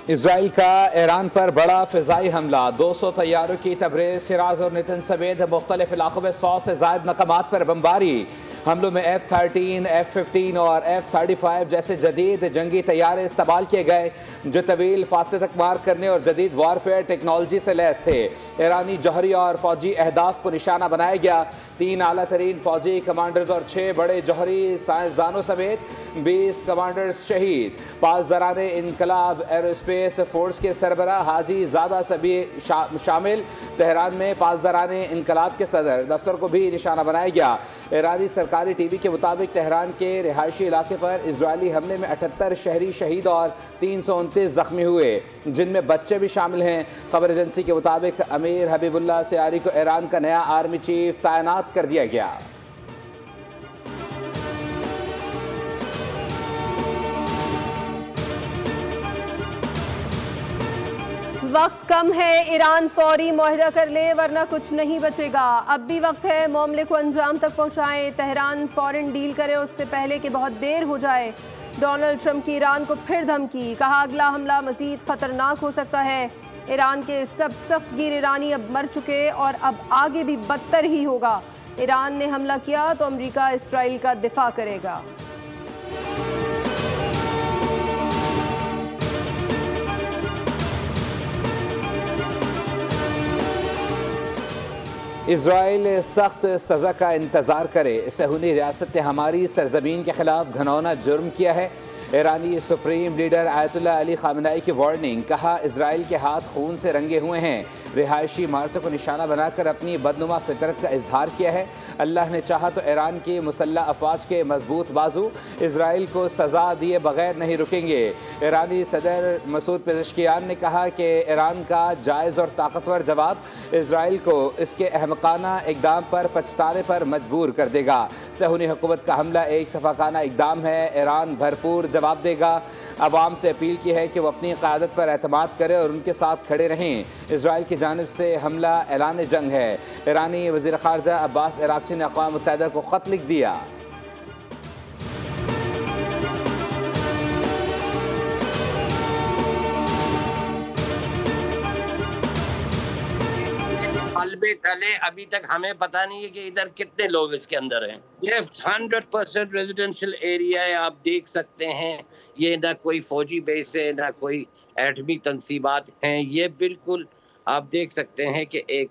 Israel का Iran पर बड़ा फ़िज़ाई हमला, 200 तैयारों की तबरेज़। शिराज और नितिन समेत मुख्तलिफ इलाकों में 100 से ज़ायद मकामात पर बमबारी। हमलों में F-13, F-15 और F-35 जैसे जदीद जंगी तैयारे इस्तेमाल किए गए, जो तवील फासले तक मार करने और जदीद वारफेयर टेक्नोलॉजी से लैस थे। ईरानी जौहरी और फौजी अहदाफ को निशाना बनाया गया। 3 आला तरीन फौजी कमांडर्स और 6 बड़े जौहरी साइंसदानों समेत 20 कमांडर्स शहीद। पासदारान इनकलाब एरोस्पेस फोर्स के सरबराह हाजी ज़ादा सभी शामिल। तेहरान में पासदारान इनकलाब के सदर दफ्तर को भी निशाना बनाया गया। ईरानी सरकारी टीवी के मुताबिक तेहरान के रिहायशी इलाके पर इजरायली हमले में 78 शहरी शहीद और 329 जख्मी हुए, जिनमें बच्चे भी शामिल हैं। खबर एजेंसी के मुताबिक अमीर हबीबुल्लाह सियारी को ईरान का नया आर्मी चीफ तैनात कर दिया गया। वक्त कम है, ईरान फौरी मुआहदा कर ले वरना कुछ नहीं बचेगा। अब भी वक्त है, मामले को अंजाम तक पहुंचाएं। तेहरान फौरन डील करे उससे पहले कि बहुत देर हो जाए। डोनाल्ड ट्रंप की ईरान को फिर धमकी, कहा अगला हमला मजीद खतरनाक हो सकता है। ईरान के सब सख्तगीर ईरानी अब मर चुके और अब आगे भी बदतर ही होगा। ईरान ने हमला किया तो अमेरिका इसराइल का दिफा करेगा। इसराइल सख्त सज़ा का इंतज़ार करे। सहूनी रियासत ने हमारी सरजमीन के खिलाफ घनौना जुर्म किया है। ईरानी supreme leader Ayatollah Ali Khamenei की वार्निंग, कहा इसराइल के हाथ खून से रंगे हुए हैं। रिहायशी इमारतों को निशाना बनाकर अपनी बदनुमा फितरत का इजहार किया है। अल्लाह ने चाहा तो ईरान की मुसल्लह अफवाज के मजबूत बाजू इसराइल को सज़ा दिए बगैर नहीं रुकेंगे। ईरानी सदर मसूद पेज़ेश्कियान ने कहा कि ईरान का जायज़ और ताकतवर जवाब इसराइल को इसके अहमकाना इक़दाम पर पछताने पर मजबूर कर देगा। सहूनी हुकूमत का हमला एक सफाकाना इक़दाम है, ईरान भरपूर जवाब देगा। अवाम से अपील की है कि वो अपनी क़यादत पर एतमाद करें और उनके साथ खड़े रहें। इसराइल की जानिब से हमला ऐलान जंग है। ईरानी वज़ीर ख़ारजा अब्बास इराक़ची ने अक़वाम मुत्तहिदा को ख़त लिख दिया। मलबे तले अभी तक हमें पता नहीं है कि इधर कितने लोग इसके अंदर हैं। ये 100% रेजिडेंशियल एरिया है, आप देख सकते हैं। ये ना कोई फौजी बेस है, ना कोई एटमी तंसीबात हैं। ये बिल्कुल आप देख सकते हैं कि एक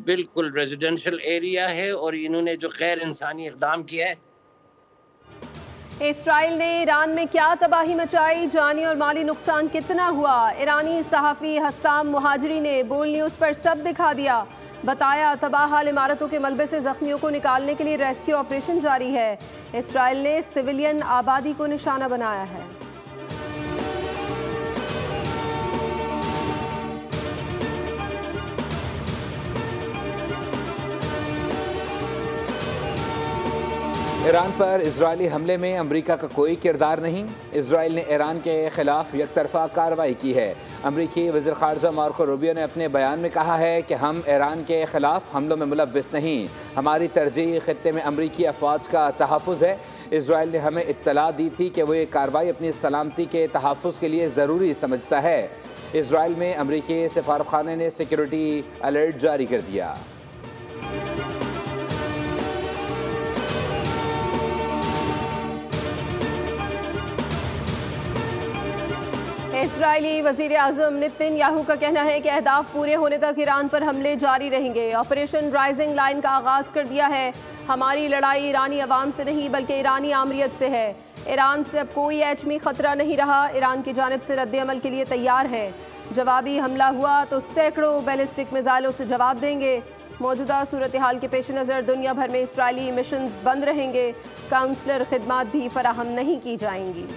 बिल्कुल रेजिडेंशियल एरिया है और इन्होंने जो गैर इंसानी इक़दाम किया है। इसराइल ने ईरान में क्या तबाही मचाई, जानी और माली नुकसान कितना हुआ। ईरानी सहाफ़ी हस्साम मुहाजिरी ने बोल न्यूज़ पर सब दिखा दिया। बताया तबाह हाल इमारतों के मलबे से जख्मियों को निकालने के लिए रेस्क्यू ऑपरेशन जारी है। इसराइल ने सिविलियन आबादी को निशाना बनाया है। ईरान पर इजरायली हमले में अमेरिका का कोई किरदार नहीं। इसराइल ने ईरान के खिलाफ यकतरफा कार्रवाई की है। अमरीकी वज़ीर ख़ारजा मार्को रूबियो ने अपने बयान में कहा है कि हम ईरान के खिलाफ हमलों में मुलव्विस नहीं। हमारी तरजीह खित्ते में अमरीकी अफवाज का तहफ़्फ़ुज़ है। इसराइल ने हमें इत्तला दी थी कि वो ये कार्रवाई अपनी सलामती के तहफ़्फ़ुज़ के लिए ज़रूरी समझता है। इसराइल में अमरीकी सफारतखाने ने सिक्योरिटी अलर्ट जारी कर दिया। इस्राएली वज़ीर आज़म नितिन याहू का कहना है कि अहदाफ पूरे होने तक ईरान पर हमले जारी रहेंगे। ऑपरेशन राइजिंग लाइन का आगाज़ कर दिया है। हमारी लड़ाई ईरानी अवाम से नहीं बल्कि ईरानी आमरीत से है। ईरान से अब कोई एटमी ख़तरा नहीं रहा। ईरान की जानिब से रद्द-ए-अमल के लिए तैयार है। जवाबी हमला हुआ तो सैकड़ों बैलिस्टिक मिसाइलों से जवाब देंगे। मौजूदा सूरत हाल के पेश नज़र दुनिया भर में इसराइली मिशंस बंद रहेंगे। काउंसलर खिदमात भी फराहम नहीं की जाएंगी।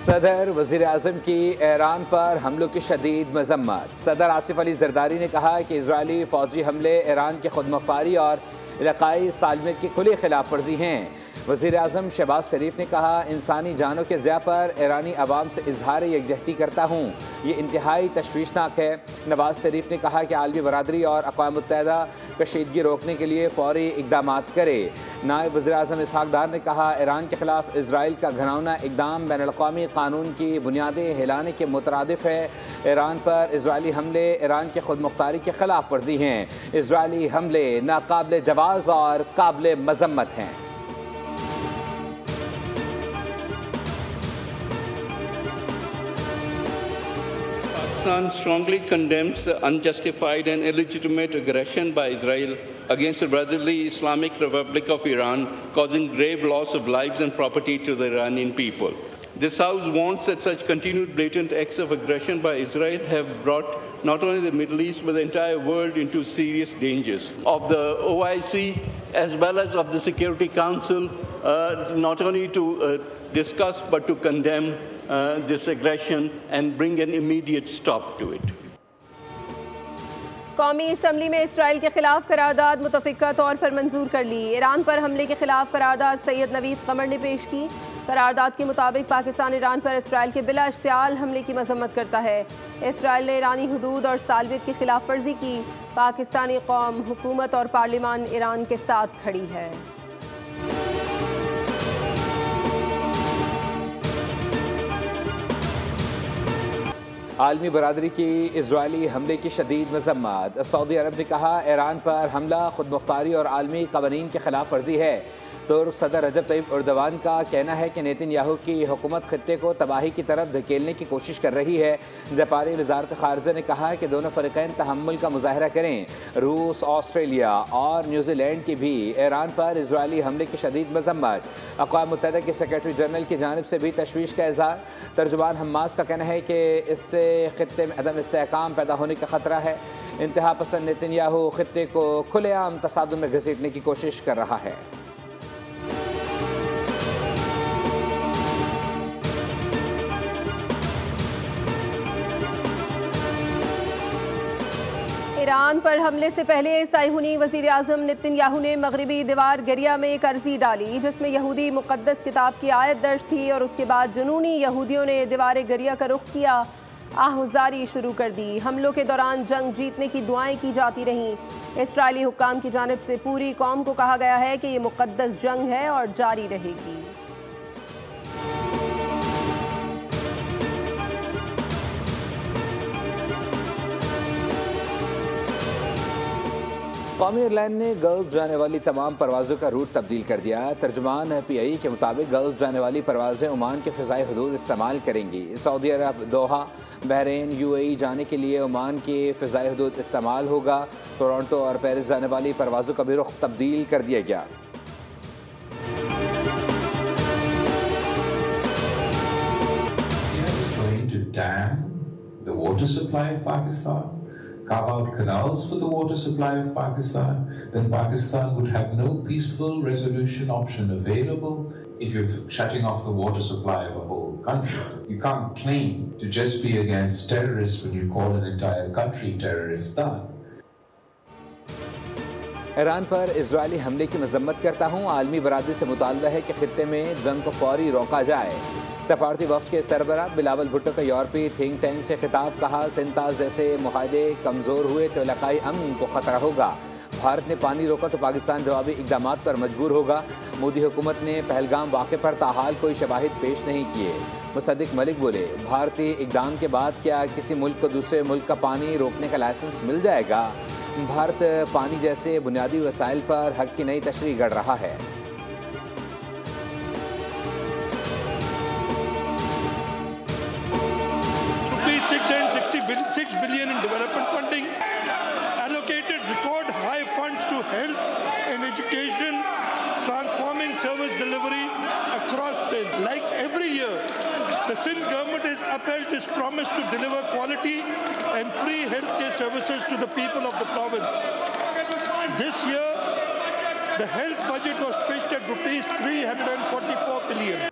सदर वज़ीर आज़म की ईरान पर हमलों की शदीद मज़म्मत। सदर आसिफ अली ज़रदारी ने कहा कि इजरायली फ़ौजी हमले ईरान की खुदमुख्तारी और इलाक़ाई सालमियत की खुली खिलाफ वर्जी हैं। वज़ीर आज़म शहबाज शरीफ ने कहा, इंसानी जानों के ज़िया पर ईरानी अवाम से इजहार यकजहती करता हूँ, ये इंतहाई तशवीशनाक है। नवाज शरीफ ने कहा कि आलमी बरादरी और अक़वाम मुत्तहिदा कशीदगी रोकने के लिए फौरी इक़दाम करे। नायब वज़ीर आज़म इसहाक़ डार ने कहा, ईरान के ख़िलाफ़ इजराइल का घिनौना इक़दाम बैनुल-अक़वामी क़ानून की बुनियादें हिलाने के मुतरादिफ है। ईरान पर इजरायली हमले ईरान की खुद मुख्तारी की खिलाफ वर्जी हैं। इजरायली हमले नाकाबिल जवाज़ और काबिल मज़म्मत हैं। Pakistan strongly condemns the unjustified and illegitimate aggression by Israel against the brotherly Islamic Republic of Iran, causing grave loss of lives and property to the Iranian people. This House warns that such continued blatant acts of aggression by Israel have brought not only the Middle East but the entire world into serious dangers. Of the OIC as well as of the Security Council, not only to discuss but to condemn this aggression and bring an immediate stop to it. कौमी assembly में Israel के खिलाफ करारदाद मुतफ़िका तौर पर मंजूर कर ली। Iran पर हमले के खिलाफ करारदाद सैयद नवीद कमर ने पेश की। करारदाद के मुताबिक पाकिस्तान ईरान पर इसराइल के बिला इश्तियाल हमले की मजम्मत करता है। इसराइल ने ईरानी हुदूद और सालवियत की खिलाफ वर्जी की। पाकिस्तानी कौम, हुकूमत और पार्लिमान ईरान के साथ खड़ी है। आलमी बरादरी की इजरायली हमले की शदीद मजम्मत। सऊदी अरब ने कहा, ईरान पर हमला खुद मुख्तारी और आलमी कवानीन के खिलाफ वर्जी है। तुर्क सदर रजब तय्यब एर्दोगान का कहना है कि नेतन्याहू की हुकूमत खित्ते को तबाही की तरफ धकेलने की कोशिश कर रही है। जापानी वज़ारत ख़ारिजा ने कहा कि दोनों फ़रीक़ैन तहम्मुल का मुज़ाहरा करें। रूस, ऑस्ट्रेलिया और न्यूजीलैंड की भी ईरान पर इजरायली हमले की शदीद मजम्मत। अक़वाम मुत्तहिदा के सेक्रेटरी जनरल की जानिब से भी तशवीश का इज़हार। तर्जुमान हमास का कहना है कि इससे खित्ते में अदम इस्तेहकाम पैदा होने का ख़तरा है। इंतहा पसंद नेतन्याहू खित्ते को खुलेआम तसादुम में घसीटने की कोशिश कर रहा है। ईरान पर हमले से पहले साइहुनी वज़ीर आज़म नेतन्याहू ने मगरबी दीवार गरिया में एक अर्जी डाली, जिसमें यहूदी मुक़द्दस किताब की आयत दर्ज थी और उसके बाद जुनूनी यहूदियों ने दीवार गरिया का रुख किया, आहुजारी शुरू कर दी। हमलों के दौरान जंग जीतने की दुआएं की जाती रहीं। इसराइली हुक्काम की जानिब से पूरी कौम को कहा गया है कि ये मुक़द्दस जंग है और जारी रहेगी। कौमी एयरलाइन ने गल्फ जाने वाली तमाम परवाज़ों का रूट तब्दील कर दिया। तर्जुमान PI के मुताबिक गल्फ जाने वाली परवाज़ें ओमान के फ़िज़ाई हदूद इस्तेमाल करेंगी। सऊदी अरब, दोहा, बहरीन, UAE जाने के लिए ओमान के फ़िज़ाई हदूद इस्तेमाल होगा। टोरंटो और पेरिस जाने वाली परवाज़ों का भी रुख तब्दील कर दिया गया। Carve out canals for the water supply of Pakistan, then Pakistan would have no peaceful resolution option available if you're shutting off the water supply of a whole country. You can't claim to just be against terrorists when you call an entire country terrorist-done. Iran पर Israeli हमले की मजम्मत करता हूँ। आलमी बरादरी से मुतालबा है कि खित्ते में जंग को फौरी रोका जाए। सफारती वफ़द के सरबराह बिलावल भुट्टो का यूरोपीय थिंक टैंक से खिताब। कहा, सिंताज जैसे मुआहदे कमज़ोर हुए तो इलाकाई अमन को ख़तरा होगा। भारत ने पानी रोका तो पाकिस्तान जवाबी इक़दाम पर मजबूर होगा। मोदी हुकूमत ने पहलगाम वाक़े पर ताहाल कोई शवाहिद पेश नहीं किए। मुसद्दिक मलिक बोले, भारतीय इक़दाम के बाद क्या किसी मुल्क को दूसरे मुल्क का पानी रोकने का लाइसेंस मिल जाएगा? भारत पानी जैसे बुनियादी वसाइल पर हक़ की नई तशरीह गढ़ रहा है। $6 billion in development funding, allocated record high funds to health and education, transforming service delivery across Sindh. Like every year, the Sindh government has upheld its promise to deliver quality and free healthcare services to the people of the province. This year, the health budget was pitched at ₹344 billion.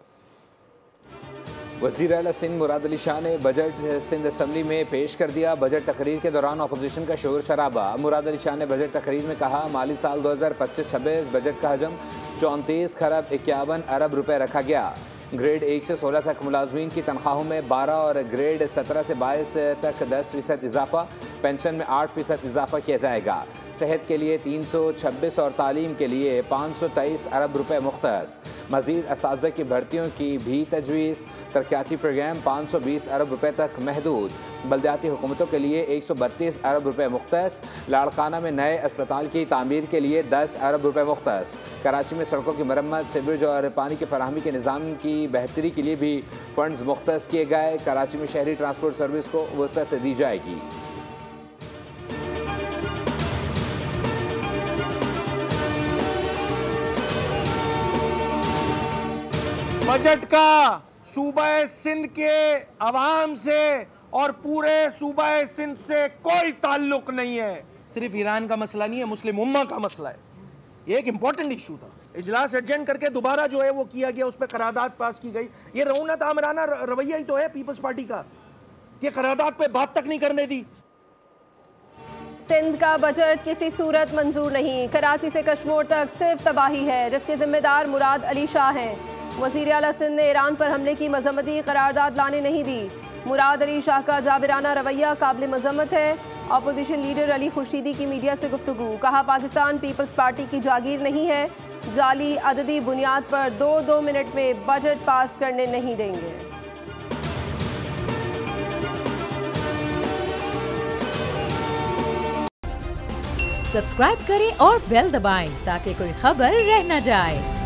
वज़ीर आला सिंध मुराद अली शाह ने budget Sindh assembly में पेश कर दिया। Budget तकरीर के दौरान अपोजिशन का शोर शराबा। मुराद अली शाह ने बजट तकरीर में कहा, माली साल 2025-26 बजट का हजम 34 खरब 51 अरब रुपए रखा गया। ग्रेड 1 से 16 तक मुलाजमीन की तनख्वाहों में 12 और ग्रेड 17 से 22 तक 10% इजाफा, पेंशन में 8% इजाफा किया जाएगा। सेहत के लिए 326 और तालीम के लिए 523 अरब रुपए मुख्तस। मज़ीद असातिज़ा की भर्तियों की भी तजवीज़। तरक्याती प्रोग्राम 520 अरब रुपए तक महदूद। बल्दियाती हुकूमतों के लिए 132 अरब रुपए मुख्तस। लाड़काना में नए अस्पताल की तामीर के लिए 10 अरब रुपए मुख्तस। कराची में सड़कों की मरम्मत, सीवरेज और पानी की फराहमी के निज़ाम की बेहतरी के लिए भी फंड्स मुख्तस किए गए। कराची में शहरी ट्रांसपोर्ट सर्विस को वसअत दी जाएगी। बजट का सूबा सिंध के अवाम से और पूरे सूबा सिंध से कोई ताल्लुक नहीं है। सिर्फ ईरान का मसला नहीं है, मुस्लिम उम्मा का मसला है। ये एक इम्पोर्टेंट इशू था। इजलास एडजेंट करके दोबारा जो है वो किया गया, उस पर करारदाद पास की गई। ये रऊनत आमराना रवैया ही तो है पीपल्स पार्टी का, ये करारदाद पे बात तक नहीं करने दी। सिंध का बजट किसी सूरत मंजूर नहीं। कराची से कश्मीर तक सिर्फ तबाही है, जिसके जिम्मेदार मुराद अली शाह हैं। वज़ीर आला सिंध ने ईरान पर हमले की मजम्मती करारदाद लाने नहीं दी। मुराद अली शाह का जाबिराना रवैया काबिल मजम्मत है। अपोजिशन लीडर अली खुर्शीदी की मीडिया से गुफ्तगू, कहा पाकिस्तान पीपल्स पार्टी की जागीर नहीं है, जाली अददी बुनियाद पर 2 मिनट में बजट पास करने नहीं देंगे। सब्सक्राइब करें और बेल दबाएं ताकि कोई खबर रह न जाए।